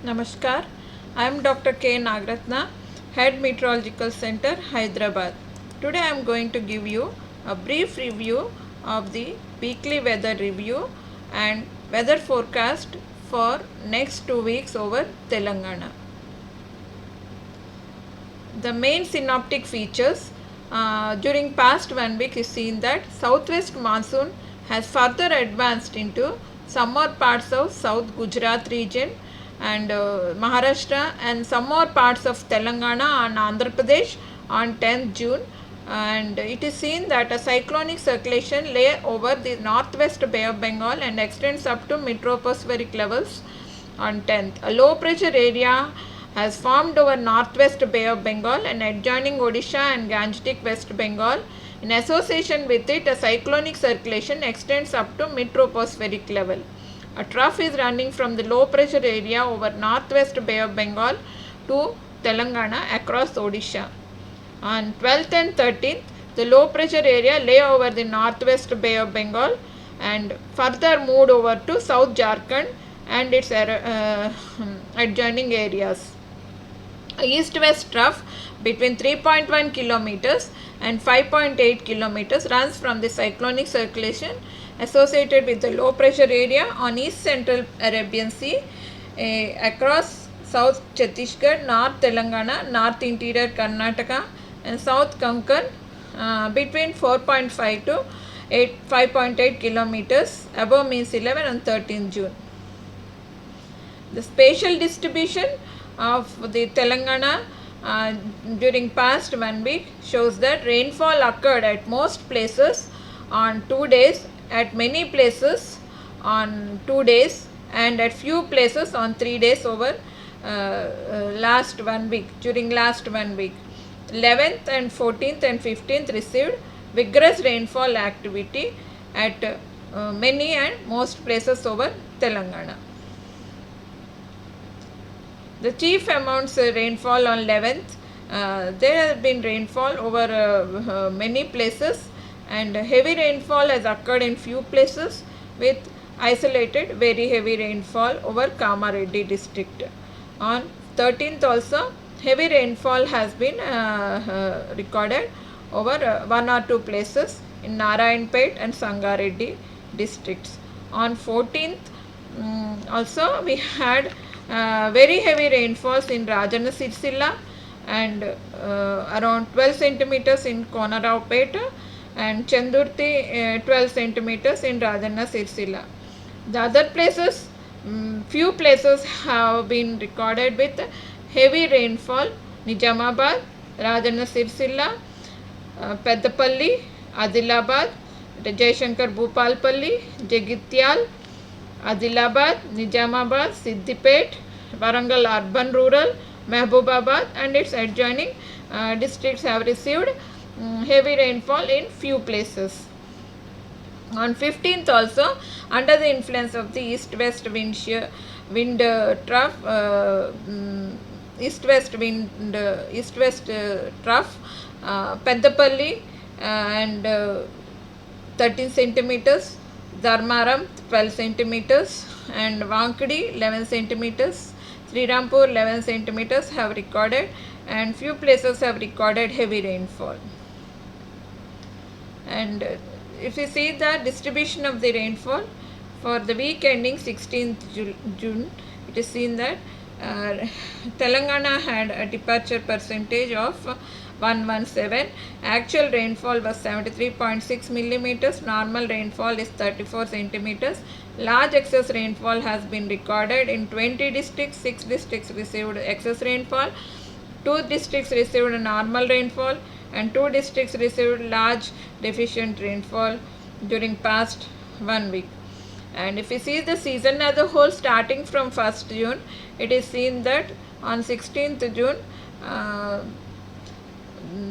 Namaskar, I am Dr. K. Nagratna, Head Meteorological Center, Hyderabad. Today I am going to give you a brief review of the weekly weather review and weather forecast for next 2 weeks over Telangana. The main synoptic features during past 1 week is seen that southwest monsoon has further advanced into some more parts of South Gujarat region and Maharashtra and some more parts of Telangana and Andhra Pradesh on 10th June, and it is seen that a cyclonic circulation lay over the northwest Bay of Bengal and extends up to mid-tropospheric levels on 10th. A low pressure area has formed over northwest Bay of Bengal and adjoining Odisha and Gangetic West Bengal. In association with it, a cyclonic circulation extends up to mid-tropospheric level. A trough is running from the low pressure area over northwest Bay of Bengal to Telangana across Odisha. On 12th and 13th, the low pressure area lay over the northwest Bay of Bengal and further moved over to South Jharkhand and its adjoining areas. A east-west trough between 3.1 kilometers and 5.8 kilometers runs from the cyclonic circulation associated with the low pressure area on east central Arabian Sea across South Chhattisgarh, North Telangana, North Interior Karnataka and South Konkan between 4.5 to 5.8 kilometers above mean sea level on 13 June. The spatial distribution of the Telangana during past 1 week shows that rainfall occurred at most places on 2 days, at many places on 2 days and at few places on 3 days over last 1 week. During last 1 week, 11th and 14th and 15th received vigorous rainfall activity at many and most places over Telangana. The chief amounts rainfall on 11th, there has been rainfall over many places and heavy rainfall has occurred in few places with isolated very heavy rainfall over Kamareddy district. On 13th also heavy rainfall has been recorded over one or two places in Narayanpet and Sangareddy districts. On 14th also we had very heavy rainfalls in Rajanna Sirsilla and around 12 centimeters in Konaraupet and Chandurti 12 centimeters in Rajanna Sirsilla. The other places, few places have been recorded with heavy rainfall: Nijamabad, Rajanna Sirsilla, Peddapalli, Adilabad, Jayashankar Bhupalpalli, Jagityal, Adilabad, Nijamabad, Siddipet, Warangal urban rural, Mehbubabad and its adjoining districts have received heavy rainfall in few places. On 15th also, under the influence of the east-west wind trough, east-west trough, Peddapalli and 13 centimeters, Dharmaram 12 centimeters and Vankadi 11 centimeters, Srirampur 11 centimeters have recorded and few places have recorded heavy rainfall. And if you see the distribution of the rainfall for the week ending 16th June, it is seen that Telangana had a departure percentage of 117. Actual rainfall was 73.6 millimeters. Normal rainfall is 34 centimeters. Large excess rainfall has been recorded in 20 districts. 6 districts received excess rainfall. 2 districts received normal rainfall and 2 districts received large deficient rainfall during past 1 week. And if we see the season as a whole starting from 1st June, it is seen that on 16th June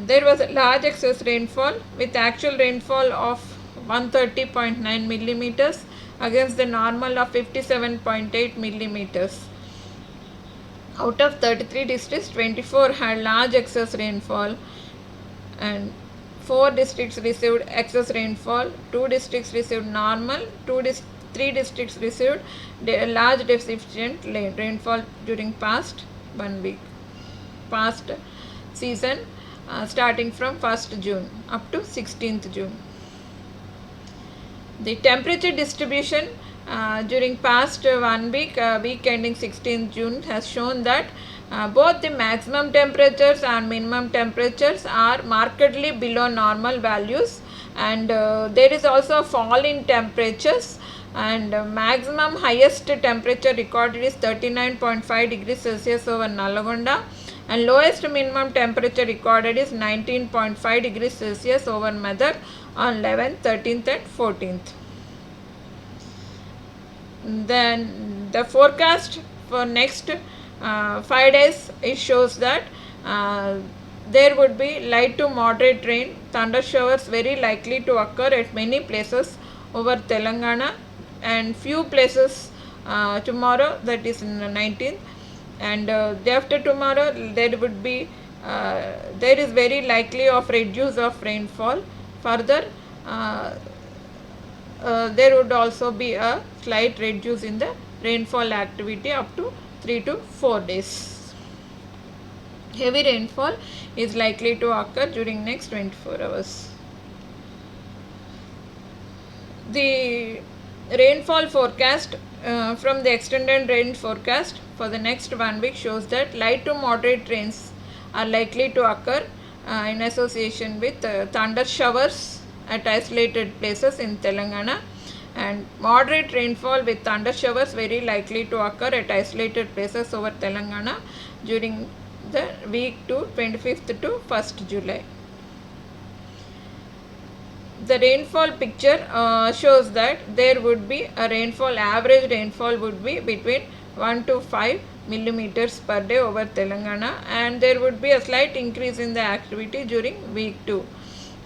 there was a large excess rainfall with actual rainfall of 130.9 millimeters against the normal of 57.8 millimeters. Out of 33 districts, 24 had large excess rainfall and 4 districts received excess rainfall, 2 districts received normal, 2 three districts received large deficient rainfall during past 1 week, past season, starting from 1st June up to 16th June. The temperature distribution during past 1 week, week ending 16th June, has shown that both the maximum temperatures and minimum temperatures are markedly below normal values, and there is also a fall in temperatures, and maximum highest temperature recorded is 39.5 degrees Celsius over Nalgonda, and lowest minimum temperature recorded is 19.5 degrees Celsius over Medak on 11th, 13th and 14th. Then the forecast for next 5 days, it shows that there would be light to moderate rain, thunder showers very likely to occur at many places over Telangana, and few places tomorrow, that is in the 19th, and day after tomorrow there would be there is very likely of reduce of rainfall. Further, there would also be a slight reduce in the rainfall activity up to 3 to 4 days. Heavy rainfall is likely to occur during next 24 hours. The rainfall forecast from the extended rain forecast for the next 1 week shows that light to moderate rains are likely to occur in association with thunder showers at isolated places in Telangana, and moderate rainfall with thunder showers very likely to occur at isolated places over Telangana during the week to 25th to 1st July. The rainfall picture shows that there would be a rainfall, average rainfall would be between 1 to 5 millimeters per day over Telangana, and there would be a slight increase in the activity during week 2.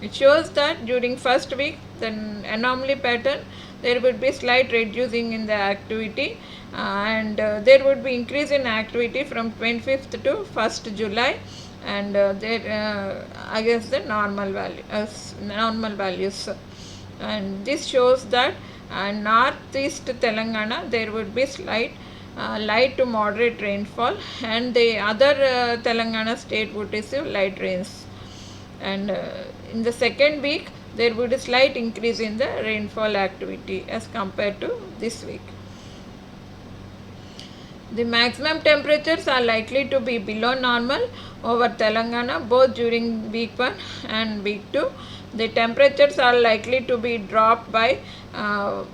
It shows that during first week, the anomaly pattern, there would be slight reducing in the activity, and there would be increase in activity from 25th to 1st July, and there against the normal values, and this shows that northeast Telangana there would be slight light to moderate rainfall, and the other Telangana state would receive light rains, and in the second week there would be a slight increase in the rainfall activity as compared to this week. The maximum temperatures are likely to be below normal over Telangana both during week 1 and week 2. The temperatures are likely to be dropped by 1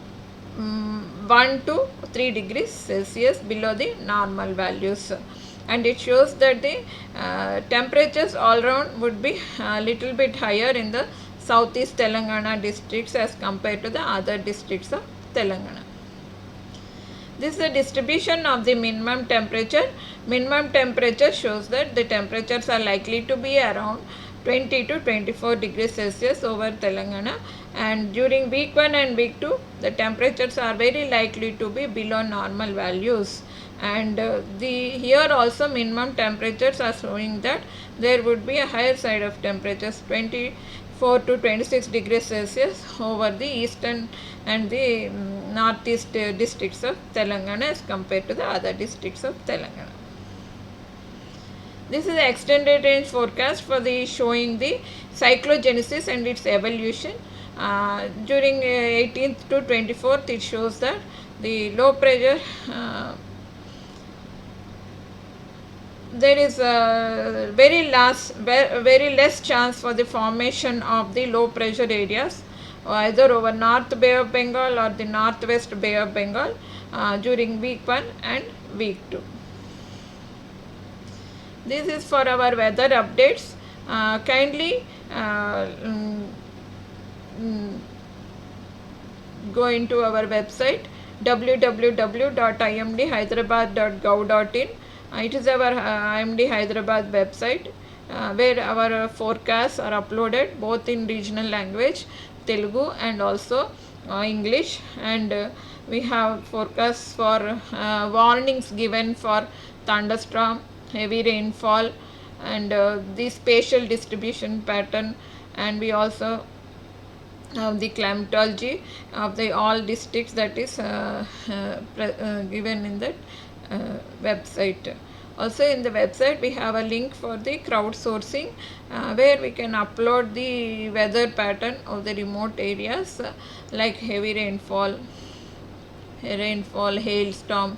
to 3 degrees Celsius below the normal values, and it shows that the temperatures all around would be a little bit higher in the southeast Telangana districts as compared to the other districts of Telangana. This is the distribution of the minimum temperature. Minimum temperature shows that the temperatures are likely to be around 20 to 24 degrees Celsius over Telangana, and during week 1 and week 2 the temperatures are very likely to be below normal values, and here also minimum temperatures are showing that there would be a higher side of temperatures, 24 to 26 degrees Celsius over the eastern and the northeast districts of Telangana as compared to the other districts of Telangana. This is the extended range forecast for the showing the cyclogenesis and its evolution. During 18th to 24th, it shows that the low pressure, there is a very less chance for the formation of the low pressure areas either over North Bay of Bengal or the Northwest Bay of Bengal during week 1 and week 2. This is for our weather updates. Kindly go into our website www.imdhyderabad.gov.in. It is our IMD Hyderabad website where our forecasts are uploaded both in regional language Telugu and also English, and we have forecasts for warnings given for thunderstorm, heavy rainfall, and the spatial distribution pattern, and we also of the climatology of the all districts, that is given in that website. Also in the website we have a link for the crowdsourcing, where we can upload the weather pattern of the remote areas, like heavy rainfall, hailstorm,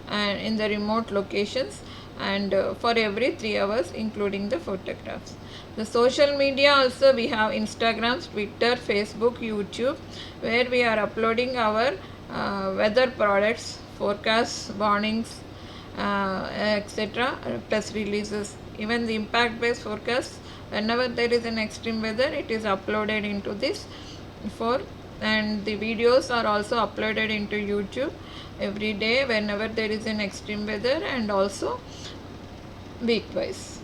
and in the remote locations, and for every 3 hours, including the photographs. The social media also, we have Instagram, Twitter, Facebook, YouTube, where we are uploading our weather products, forecasts, warnings, etc., press releases. Even the impact based forecasts, whenever there is an extreme weather, it is uploaded into this for, and the videos are also uploaded into YouTube every day whenever there is an extreme weather, and also week wise.